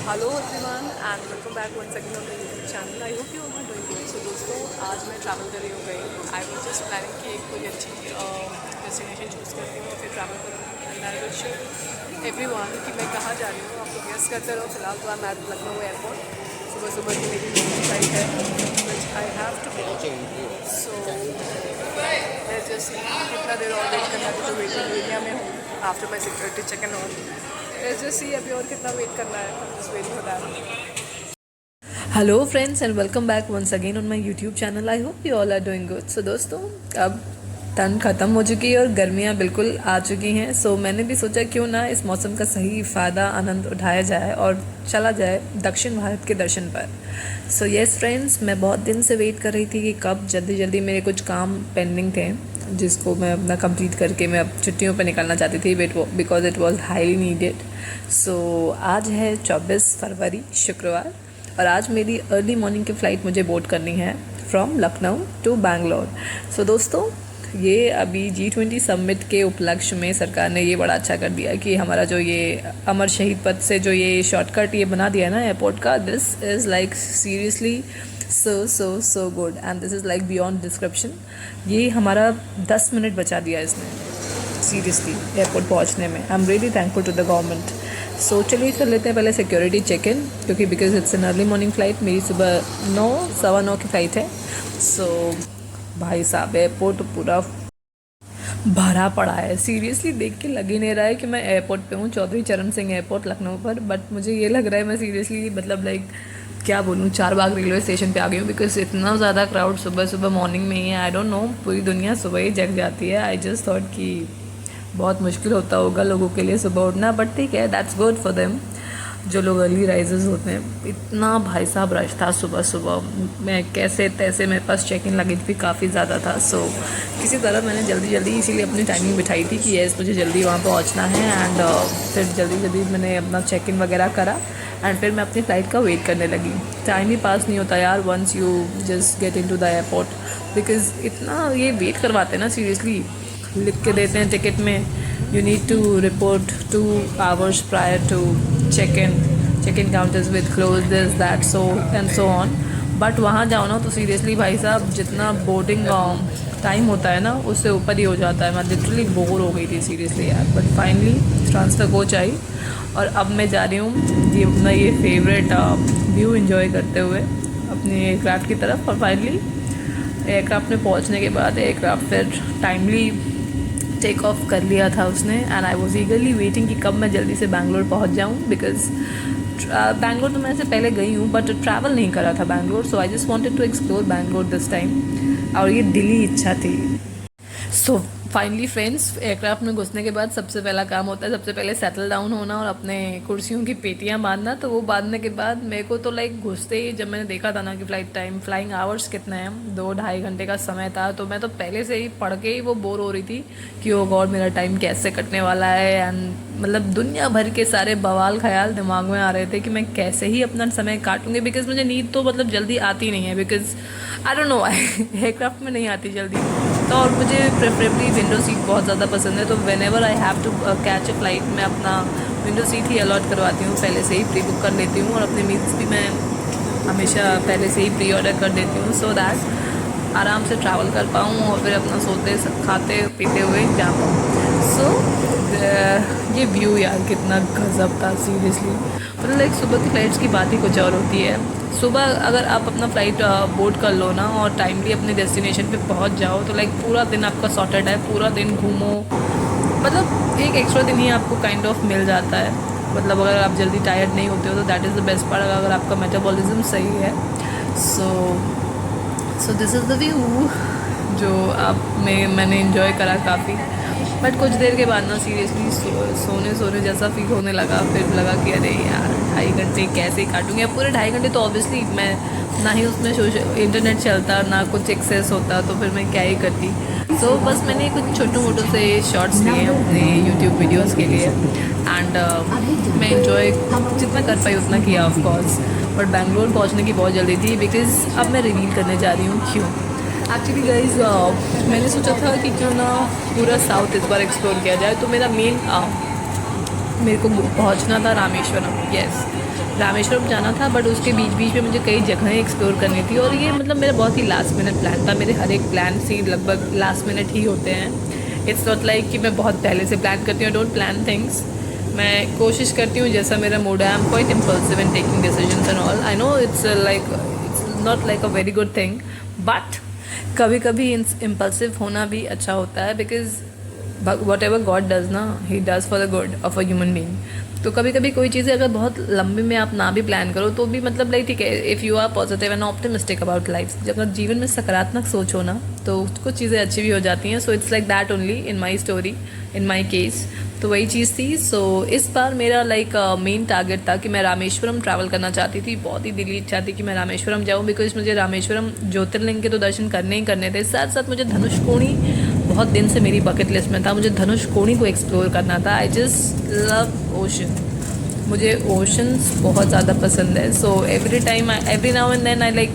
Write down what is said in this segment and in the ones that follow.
Hello everyone and welcome back once again on the YouTube channel. I hope you are doing good. So दोस्तों, आज मैं travel कर रही हूँ कहीं। आई वाज जस्ट प्लानिंग कि एक कोई अच्छी डेस्टिनेशन चूज़ करती हूँ और फिर ट्रैवल करूँगी and I will show everyone कि मैं कहाँ जा रही हूँ। आप लोग गेस करते रहो। फिलहाल तो मैं लखनऊ एयरपोर्ट, सुबह सुबह की मेरी फ्लाइट है which I have to. So let's just see कितना देर और वेट करना है। तो वेटिंग एरिया में हूँ after my security check in on. Let's just see अभी और कितना वेट करना है। Just waiting for that. Hello friends and welcome back once again on my YouTube channel. I hope you all are doing good. So दोस्तों, अब ठंड ख़त्म हो चुकी है और गर्मियाँ बिल्कुल आ चुकी हैं। सो मैंने भी सोचा क्यों ना इस मौसम का सही फ़ायदा आनंद उठाया जाए और चला जाए दक्षिण भारत के दर्शन पर। सो येस फ्रेंड्स, मैं बहुत दिन से वेट कर रही थी कि कब जल्दी जल्दी मेरे कुछ काम पेंडिंग थे जिसको मैं अपना कंप्लीट करके मैं अब छुट्टियों पर निकलना चाहती थी because it was highly needed. So आज है 24 फरवरी शुक्रवार और आज मेरी अर्ली मॉर्निंग की फ़्लाइट मुझे बोर्ड करनी है from Lucknow to Bangalore. So दोस्तों, ये अभी G20 समिट के उपलक्ष्य में सरकार ने ये बड़ा अच्छा कर दिया कि हमारा जो ये अमर शहीद पथ से जो ये शॉर्टकट ये बना दिया है ना एयरपोर्ट का, this is like seriously so good and this is like beyond description. ये हमारा 10 मिनट बचा दिया इसने सीरियसली एयरपोर्ट पहुंचने में। I am really thankful to the government. So चलिए कर लेते हैं पहले सिक्योरिटी चेक इन, क्योंकि because it's an early morning flight. मेरी सुबह 9 सवा 9 की फ़्लाइट है। सो भाई साहब, एयरपोर्ट पूरा भरा पड़ा है। सीरियसली देख के लग ही नहीं रहा है कि मैं एयरपोर्ट पे हूँ, चौधरी चरण सिंह एयरपोर्ट लखनऊ पर। बट मुझे ये लग रहा है मैं सीरियसली मतलब लाइक क्या बोलूँ, चारबाग रेलवे स्टेशन पे आ गई हूँ। बिकॉज इतना ज़्यादा क्राउड सुबह सुबह मॉर्निंग में ही है। आई डोंट नो, पूरी दुनिया सुबह ही जग जाती है। आई जस्ट थॉट कि बहुत मुश्किल होता होगा लोगों के लिए सुबह उठना, बट ठीक है, दैट्स गुड फॉर देम जो लोग अर्ली राइजर्स होते हैं। इतना भाई साहब रश था सुबह सुबह। मैं कैसे तैसे मेरे पास चेक इन लगेज भी काफ़ी ज़्यादा था। सो किसी तरह मैंने जल्दी जल्दी इसीलिए अपनी टाइमिंग बिठाई थी कि येस मुझे जल्दी वहाँ पहुँचना है। एंड फिर जल्दी जल्दी मैंने अपना चेक इन वगैरह करा एंड फिर मैं अपनी फ़्लाइट का वेट करने लगी। टाइम ही पास नहीं होता यार once you just get into the airport, because इतना ये वेट करवाते हैं ना। सीरियसली लिख के देते हैं टिकट में, you need to report 2 hours prior to check-in counters with close this that so and so on। But वहाँ जाओ ना तो सीरियसली भाई साहब जितना बोर्डिंग टाइम होता है ना उससे ऊपर ही हो जाता है। मैं लिटरली बोर हो गई थी सीरियसली यार। बट फाइनली ट्रांसफ़र कोच आई और अब मैं जा रही हूँ ये अपना ये फेवरेट व्यू इन्जॉय करते हुए अपने एयरक्राफ्ट की तरफ। और फाइनली एयरक्राफ्ट में पहुँचने के बाद एयरक्राफ्ट फिर टाइमली टेक ऑफ कर लिया था उसने। एंड आई वॉज ईगरली वेटिंग कि कब मैं जल्दी से बैंगलोर पहुंच जाऊं। बिकॉज बैंगलोर तो मैं ऐसे पहले गई हूँ बट ट्रैवल नहीं करा था Bangalore. So I just wanted to explore Bangalore this time और ये दिली इच्छा थी। सो फाइनली फ्रेंड्स, एयरक्राफ्ट में घुसने के बाद सबसे पहला काम होता है सबसे पहले सेटल डाउन होना और अपने कुर्सियों की पेटियां बांधना। तो वो बांधने के बाद मेरे को तो लाइक घुसते ही जब मैंने देखा था ना कि फ्लाइंग आवर्स कितने हैं, 2-2.5 घंटे का समय था, तो मैं तो पहले से ही पढ़ के ही वो बोर हो रही थी कि ओ गॉड मेरा टाइम कैसे कटने वाला है। एंड मतलब दुनिया भर के सारे बवाल ख्याल दिमाग में आ रहे थे कि मैं कैसे ही अपना समय काटूंगी। बिकॉज मुझे नींद तो मतलब जल्दी आती नहीं है, because I don't know why aircraft में नहीं आती जल्दी। तो और मुझे प्रेफरेबली विंडो सीट बहुत ज़्यादा पसंद है। तो whenever I have to catch a flight मैं अपना विंडो सीट ही अलॉट करवाती हूँ, पहले से ही प्री बुक कर लेती हूँ। और अपने मील्स भी मैं हमेशा पहले से ही प्री ऑर्डर कर देती हूँ सो दैट आराम से ट्रैवल कर पाऊँ और फिर अपना सोते खाते पीते हुए जा पाऊँ। सो ये व्यू यार कितना गजब था सीरियसली। मतलब लाइक सुबह की फ़्लाइट्स की बात ही कुछ और होती है। सुबह अगर आप अपना फ़्लाइट बोर्ड कर लो ना और टाइमली अपने डेस्टिनेशन पे पहुंच जाओ तो लाइक पूरा दिन आपका सॉर्टेड है। पूरा दिन घूमो, मतलब एक एक्स्ट्रा दिन ही आपको काइंड ऑफ मिल जाता है। मतलब अगर आप जल्दी टायर्ड नहीं होते हो तो that is the best part, अगर आपका मेटाबॉलिज्म सही है। So this is the view जो मैंने इन्जॉय करा काफ़ी। बट कुछ देर के बाद ना सीरियसली सोने जैसा फील होने लगा। फिर लगा कि अरे यार 2.5 घंटे कैसे काटूंगी। अब पूरे 2.5 घंटे तो ऑब्वियसली मैं ना ही उसमें इंटरनेट चलता ना कुछ एक्सेस होता, तो फिर मैं क्या ही करती। सो बस मैंने कुछ छोटे मोटों से शॉर्ट्स लिए अपने यूट्यूब वीडियोज़ के लिए एंड मैं इन्जॉय जितना कर पाई उतना किया ऑफकोर्स। बट बैंगलोर पहुँचने की बहुत जल्दी थी बिकॉज़ अब मैं रिवील करने जा रही हूँ क्यों। एक्चुअली गाइज मैंने सोचा था कि क्यों ना पूरा साउथ इस बार एक्सप्लोर किया जाए। तो मेरा मेन मेरे को पहुंचना था रामेश्वरम। यस, रामेश्वरम जाना था, बट उसके बीच बीच में मुझे कई जगहें एक्सप्लोर करनी थी। और ये मतलब मेरा बहुत ही लास्ट मिनट प्लान था। मेरे हर एक प्लान से लगभग लास्ट मिनट ही होते हैं। इट्स नॉट लाइक कि मैं बहुत पहले से प्लान करती हूँ। Don't plan things. मैं कोशिश करती हूँ जैसा मेरा मूड है। I am quite impulsive in taking decisions and all. I know it's not like a very good thing, but कभी कभी इम्पल्सिव होना भी अच्छा होता है, because whatever God does ना, he does for the good of a human being. तो कभी कभी कोई चीज़ें अगर बहुत लंबे में आप ना भी प्लान करो तो भी मतलब लाइक ठीक है, if you are positive and optimistic about life, अगर जीवन में सकारात्मक सोच हो ना तो कुछ चीज़ें अच्छी भी हो जाती हैं। So it's like that only in my story, in my case. तो वही चीज़ थी। सो इस बार मेरा लाइक मेन टारगेट था कि मैं रामेश्वरम ट्रैवल करना चाहती थी। बहुत ही दिली इच्छा थी कि मैं रामेश्वरम जाऊँ, बिकॉज मुझे रामेश्वरम ज्योतिर्लिंग के तो दर्शन करने ही करने थे। साथ साथ मुझे धनुषकोडी बहुत दिन से मेरी बकेट लिस्ट में था, मुझे धनुषकोडी को एक्सप्लोर करना था। आई जस्ट लव ओशन, मुझे ओशंस बहुत ज़्यादा पसंद है। So every now and then I like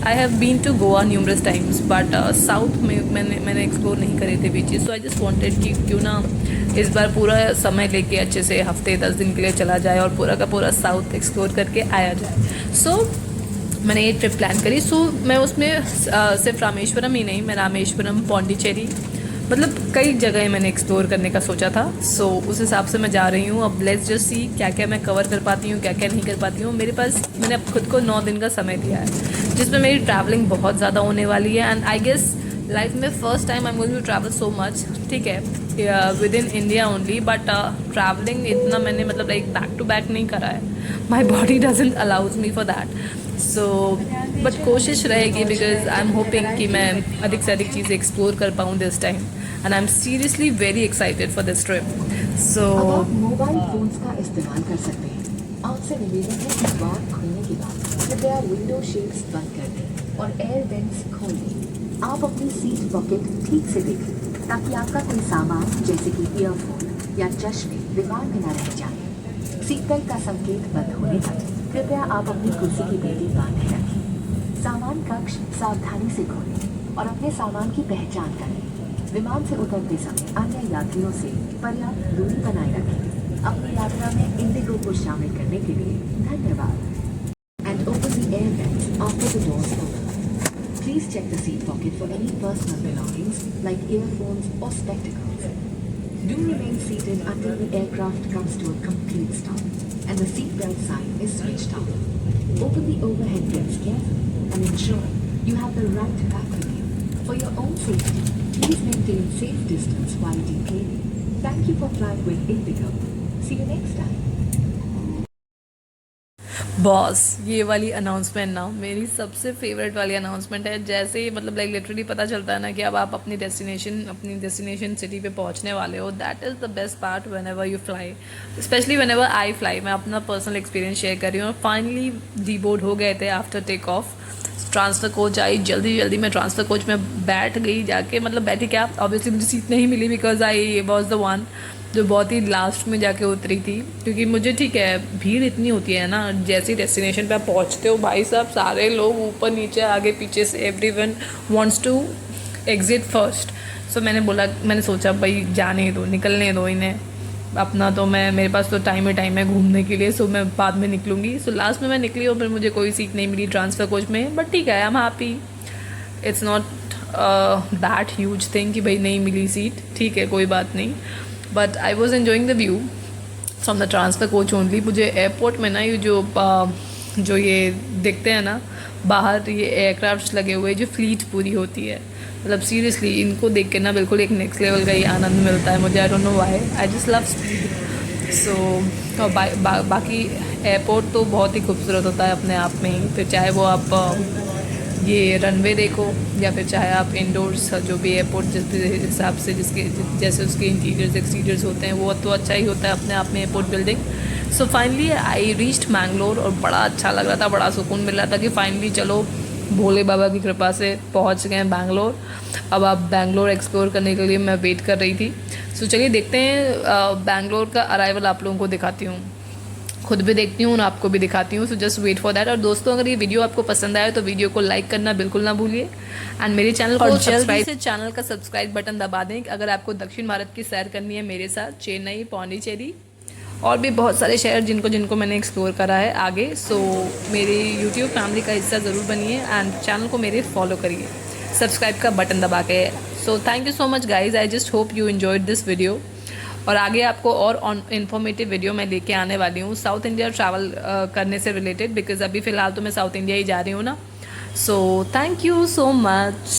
I have been to Goa numerous times, but south में मैंने एक्सप्लोर नहीं करे थे beaches. So I just wanted कि क्यों ना इस बार पूरा समय लेके अच्छे से हफ्ते 10 दिन के लिए चला जाए और पूरा का पूरा साउथ एक्सप्लोर करके आया जाए। सो मैंने ये ट्रिप प्लान करी। सो मैं उसमें सिर्फ रामेश्वरम ही नहीं, मैं रामेश्वरम, पौंडीचेरी, मतलब कई जगह मैंने एक्सप्लोर करने का सोचा था। सो उस हिसाब से मैं जा रही हूँ। अब लेट्स जस्ट सी क्या क्या मैं कवर कर पाती हूँ, क्या क्या नहीं कर पाती हूँ। मेरे पास मैंने अब खुद को 9 दिन का समय दिया है, जिसमें मेरी ट्रैवलिंग बहुत ज़्यादा होने वाली है। एंड आई गेस लाइफ में first time I am going to travel so much, ठीक है, within India only. But travelling इतना मैंने मतलब लाइक बैक टू बैक नहीं करा है। My body doesn't allows me for that. So but कोशिश रहेगी, बिकॉज आई एम होपिंग कि मैं अधिक से अधिक चीज़ें एक्सप्लोर कर पाऊँ this time. And I am seriously very excited for this trip. So आप मोबाइल फोन्स का इस्तेमाल कर सकते हैं। आपसे निवेदन है कि द्वार खुलने के बाद कृपया विंडो शेड्स बंद कर दें और एयर वेंट्स खोल दें। आप अपनी सीट पॉकेट ठीक से देखें ताकि आपका कोई सामान जैसे कि ईयरफोन या चश्मे विमान में न रह जाए। सीट बेल्ट का संकेत बंद होने तक कृपया आप अपनी कुर्सी की पेटी बांधे रखें। सामान कक्ष सावधानी से खोलें और अपने सामान की पहचान करें। विमान से उतरते समय अन्य यात्रियों से पर्याप्त दूरी बनाए रखें। अपनी यात्रा में इंडिगो को शामिल करने के लिए धन्यवाद। And open the air vents after the doors open. Please check the seat pocket for any personal belongings like earphones or spectacles. Do remain seated until the aircraft comes to a complete stop and the seat belt sign is switched off. Open the overhead bins carefully and ensure you have the right bag with you. For your own safety, please maintain safe distance while deplaning. Thank you for flying with Indigo. See you next time. Boss, ये वाली announcement ना मेरी सबसे favourite वाली announcement है। जैसे ही मतलब like literally पता चलता है ना कि अब आप अपनी डेस्टिनेशन सिटी पे पहुंचने वाले हो, that is the best part when ever you fly, specially when ever I fly. मैं अपना पर्सनल एक्सपीरियंस शेयर कर रही हूँ। फाइनली डीबोर्ड हो गए थे after take off. Transfer coach आई, जल्दी जल्दी मैं ट्रांसफ़र कोच में बैठ गई जाके, मतलब बैठी क्या, ऑब्वियसली मुझे सीट नहीं मिली because I was the one जो बहुत ही लास्ट में जाके उतरी थी। क्योंकि मुझे ठीक है, भीड़ इतनी होती है ना, जैसे ही डेस्टिनेशन पे आप पहुँचते हो भाई साहब, सारे लोग ऊपर नीचे आगे पीछे से everyone wants to exit first. So मैंने सोचा भाई जाने दो, निकलने दो इन्हें अपना। तो मेरे पास तो टाइम है घूमने के लिए। सो मैं बाद में निकलूँगी। सो लास्ट में मैं निकली और फिर मुझे कोई सीट नहीं मिली ट्रांसफ़र कोच में, बट ठीक है, I am happy. It's not that huge thing कि भाई नहीं मिली सीट, ठीक है, कोई बात नहीं। But I was enjoying the view from the transfer coach only. मुझे एयरपोर्ट में ना ये जो ये दिखते हैं ना बाहर, ये एयरक्राफ्ट लगे हुए, जो फ्लीट पूरी होती है, मतलब सीरियसली इनको देख के ना बिल्कुल एक नेक्स्ट लेवल का ही आनंद मिलता है मुझे। I don't know why, I just love speed. So बाकी एयरपोर्ट तो बहुत ही खूबसूरत होता है अपने आप में ही। फिर चाहे वो आप ये रनवे देखो या फिर चाहे आप इंडोर्स जो भी एयरपोर्ट जिस हिसाब से जैसे उसके इंटीरियर्स एक्सटीरियर्स होते हैं, वो तो अच्छा ही होता है अपने आप में airport building. So finally I reached Mangalore और बड़ा अच्छा लग रहा था, बड़ा सुकून मिल रहा था कि फाइनली चलो भोले बाबा की कृपा से पहुंच गए हैं बैंगलोर। अब आप बैंगलोर एक्सप्लोर करने के लिए मैं वेट कर रही थी। सो चलिए देखते हैं बैंगलोर का अराइवल आप लोगों को दिखाती हूँ, खुद भी देखती हूँ और आपको भी दिखाती हूँ। So just wait for that. और दोस्तों, अगर ये वीडियो आपको पसंद आए तो वीडियो को लाइक करना बिल्कुल ना भूलिए एंड मेरे चैनल को जल्दी से चैनल का सब्सक्राइब बटन दबा दें अगर आपको दक्षिण भारत की सैर करनी है मेरे साथ, चेन्नई, पौंडीचेरी और भी बहुत सारे शहर जिनको जिनको मैंने एक्सप्लोर करा है आगे। सो मेरी यूट्यूब फैमिली का हिस्सा ज़रूर बनिए एंड चैनल को मेरे फॉलो करिए सब्सक्राइब का बटन दबा के। So thank you so much guys, I just hope you enjoyed this video. और आगे आपको और इन्फॉर्मेटिव वीडियो मैं लेके आने वाली हूँ साउथ इंडिया ट्रैवल करने से रिलेटेड, बिकॉज अभी फ़िलहाल तो मैं साउथ इंडिया ही जा रही हूँ ना। So thank you so much.